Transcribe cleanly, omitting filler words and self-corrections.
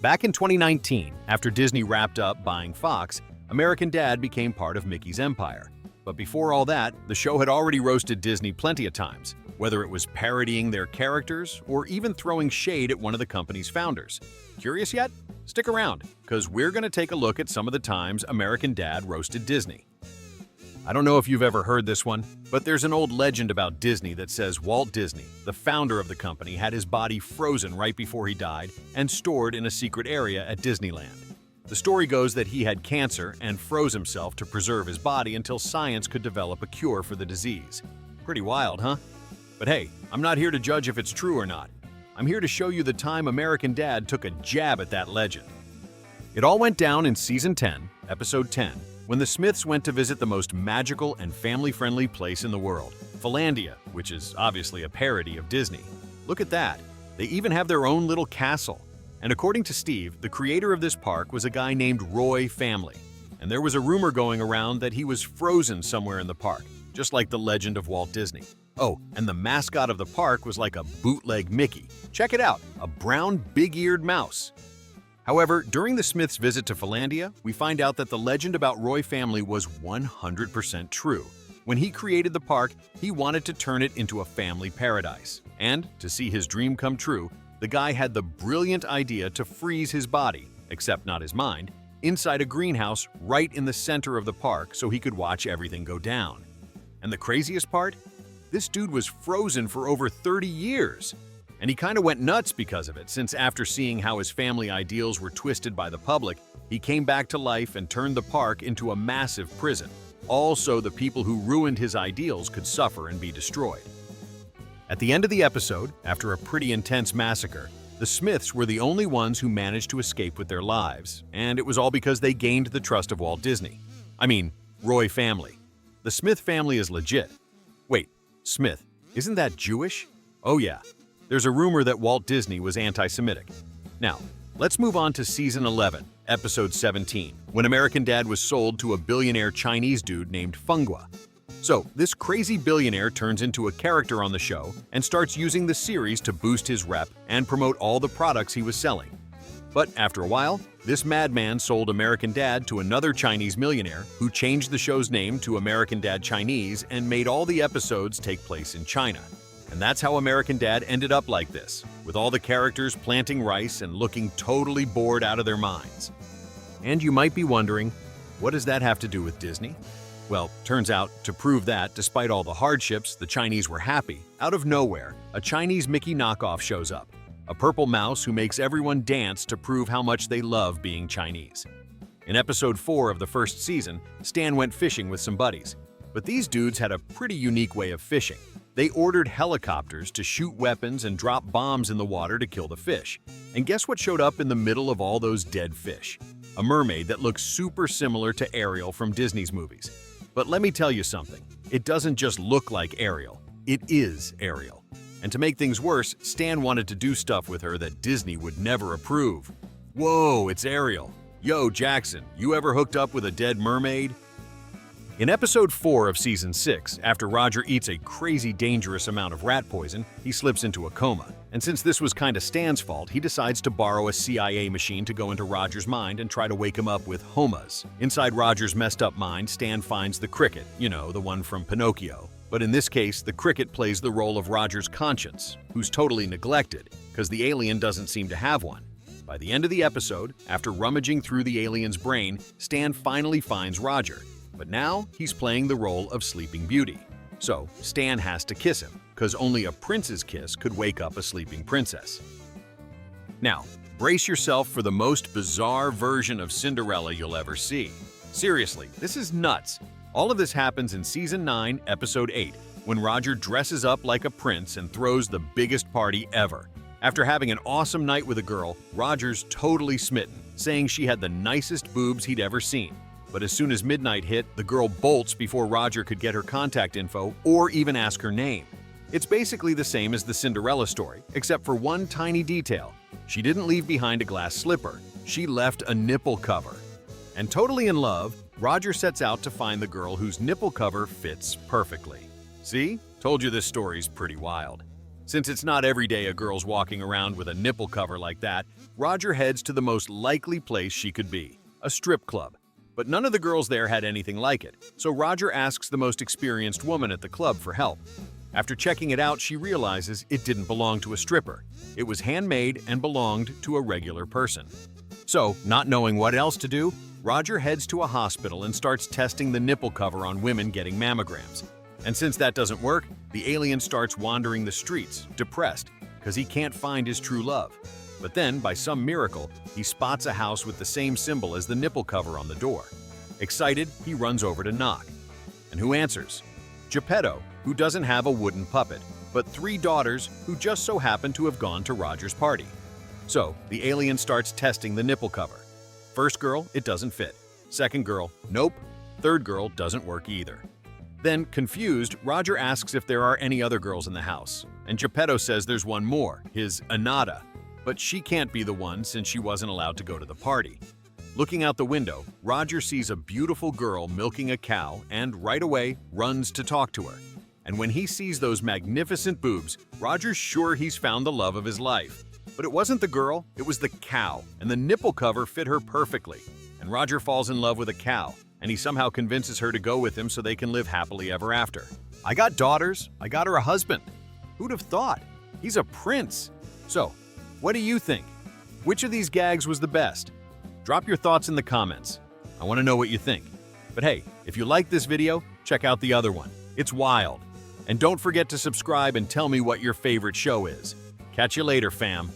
Back in 2019, after Disney wrapped up buying Fox, American Dad became part of Mickey's empire. But before all that, the show had already roasted Disney plenty of times, whether it was parodying their characters or even throwing shade at one of the company's founders. Curious yet? Stick around, because we're going to take a look at some of the times American Dad roasted Disney. I don't know if you've ever heard this one, but there's an old legend about Disney that says Walt Disney, the founder of the company, had his body frozen right before he died and stored in a secret area at Disneyland. The story goes that he had cancer and froze himself to preserve his body until science could develop a cure for the disease. Pretty wild, huh? But hey, I'm not here to judge if it's true or not. I'm here to show you the time American Dad took a jab at that legend. It all went down in Season 10, Episode 10, when the Smiths went to visit the most magical and family-friendly place in the world, Philandia, which is obviously a parody of Disney. Look at that. They even have their own little castle. And according to Steve, the creator of this park was a guy named Roy Family. And there was a rumor going around that he was frozen somewhere in the park, just like the legend of Walt Disney. Oh, and the mascot of the park was like a bootleg Mickey. Check it out, a brown, big-eared mouse. However, during the Smiths' visit to Philandia, we find out that the legend about Roy Family was 100% true. When he created the park, he wanted to turn it into a family paradise. And, to see his dream come true, the guy had the brilliant idea to freeze his body, except not his mind, inside a greenhouse right in the center of the park so he could watch everything go down. And the craziest part? This dude was frozen for over 30 years. And he kind of went nuts because of it, since after seeing how his family ideals were twisted by the public, he came back to life and turned the park into a massive prison, all so the people who ruined his ideals could suffer and be destroyed. At the end of the episode, after a pretty intense massacre, the Smiths were the only ones who managed to escape with their lives, and it was all because they gained the trust of Walt Disney. I mean, Roy Family. The Smith family is legit. Wait, Smith, isn't that Jewish? Oh yeah. There's a rumor that Walt Disney was anti-Semitic. Now, let's move on to Season 11, Episode 17, when American Dad was sold to a billionaire Chinese dude named Feng Guo. So, this crazy billionaire turns into a character on the show and starts using the series to boost his rep and promote all the products he was selling. But after a while, this madman sold American Dad to another Chinese millionaire who changed the show's name to American Dad Chinese and made all the episodes take place in China. And that's how American Dad ended up like this, with all the characters planting rice and looking totally bored out of their minds. And you might be wondering, what does that have to do with Disney? Well, turns out, to prove that, despite all the hardships, the Chinese were happy. Out of nowhere, a Chinese Mickey knockoff shows up, a purple mouse who makes everyone dance to prove how much they love being Chinese. In Episode 4 of the first season, Stan went fishing with some buddies. But these dudes had a pretty unique way of fishing. They ordered helicopters to shoot weapons and drop bombs in the water to kill the fish. And guess what showed up in the middle of all those dead fish? A mermaid that looks super similar to Ariel from Disney's movies. But let me tell you something, it doesn't just look like Ariel, it is Ariel. And to make things worse, Stan wanted to do stuff with her that Disney would never approve. Whoa, it's Ariel. Yo, Jackson, you ever hooked up with a dead mermaid? In Episode 4 of Season 6, after Roger eats a crazy dangerous amount of rat poison, he slips into a coma. And since this was kinda Stan's fault, he decides to borrow a CIA machine to go into Roger's mind and try to wake him up with Homas. Inside Roger's messed up mind, Stan finds the cricket, you know, the one from Pinocchio. But in this case, the cricket plays the role of Roger's conscience, who's totally neglected, because the alien doesn't seem to have one. By the end of the episode, after rummaging through the alien's brain, Stan finally finds Roger. But now, he's playing the role of Sleeping Beauty. So, Stan has to kiss him, because only a prince's kiss could wake up a sleeping princess. Now, brace yourself for the most bizarre version of Cinderella you'll ever see. Seriously, this is nuts. All of this happens in Season 9, Episode 8, when Roger dresses up like a prince and throws the biggest party ever. After having an awesome night with a girl, Roger's totally smitten, saying she had the nicest boobs he'd ever seen. But as soon as midnight hit, the girl bolts before Roger could get her contact info or even ask her name. It's basically the same as the Cinderella story, except for one tiny detail. She didn't leave behind a glass slipper, she left a nipple cover. And totally in love, Roger sets out to find the girl whose nipple cover fits perfectly. See? Told you this story's pretty wild. Since it's not every day a girl's walking around with a nipple cover like that, Roger heads to the most likely place she could be, a strip club. But none of the girls there had anything like it, so Roger asks the most experienced woman at the club for help. After checking it out, she realizes it didn't belong to a stripper. It was handmade and belonged to a regular person. So, not knowing what else to do, Roger heads to a hospital and starts testing the nipple cover on women getting mammograms. And since that doesn't work, the alien starts wandering the streets, depressed, because he can't find his true love. But then, by some miracle, he spots a house with the same symbol as the nipple cover on the door. Excited, he runs over to knock. And who answers? Geppetto, who doesn't have a wooden puppet, but 3 daughters who just so happen to have gone to Roger's party. So, the alien starts testing the nipple cover. First girl, it doesn't fit. Second girl, nope. Third girl doesn't work either. Then, confused, Roger asks if there are any other girls in the house, and Geppetto says there's one more, his Anata, but she can't be the one since she wasn't allowed to go to the party. Looking out the window, Roger sees a beautiful girl milking a cow and right away runs to talk to her. And when he sees those magnificent boobs, Roger's sure he's found the love of his life. But it wasn't the girl, it was the cow, and the nipple cover fit her perfectly. And Roger falls in love with a cow, and he somehow convinces her to go with him so they can live happily ever after. I got daughters, I got her a husband. Who'd have thought? He's a prince. So, what do you think? Which of these gags was the best? Drop your thoughts in the comments. I want to know what you think. But hey, if you like this video, check out the other one. It's wild. And don't forget to subscribe and tell me what your favorite show is. Catch you later, fam.